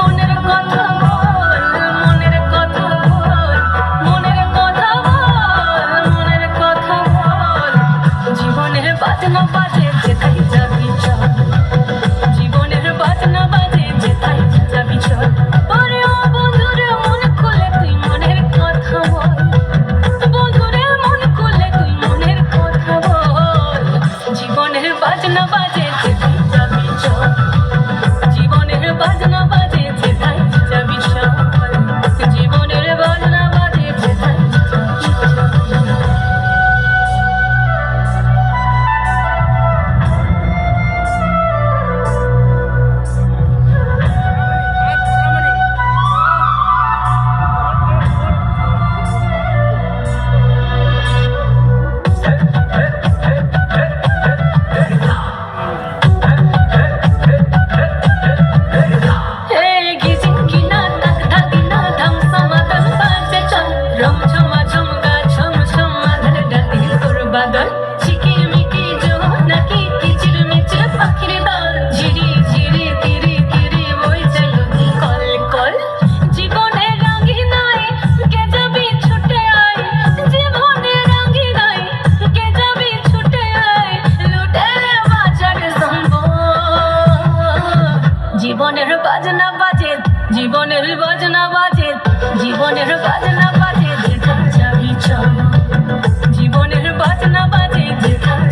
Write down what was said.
মনের কথা বল, মনের কথা বল, মনের কথা বল, মনের কথা বল। জীবনের বাজনা বাজে যেথায় যাবি চল, জীবনের বাজনা বাজে যেথায় যাবি চল। ওরে ও বন্ধুরে মন খুলে তুই মনের কথা বল, বন্ধুরে মন খুলে তুই মনের কথা বল। জীবনের বাজনা বাজে যেথায় যাবি চল, জীবনের বাজনা বাজে যেথায় যাবি চল, জীবনের বাজনা বাজে যেথায় যাবি চল। জীবনের বাজনা বাজে, জীবনের বাজনা বাজে, জীবনের বাজনা বাজে যেথায় যাবি চল, জীবনের বাজনা বাজে যেথায়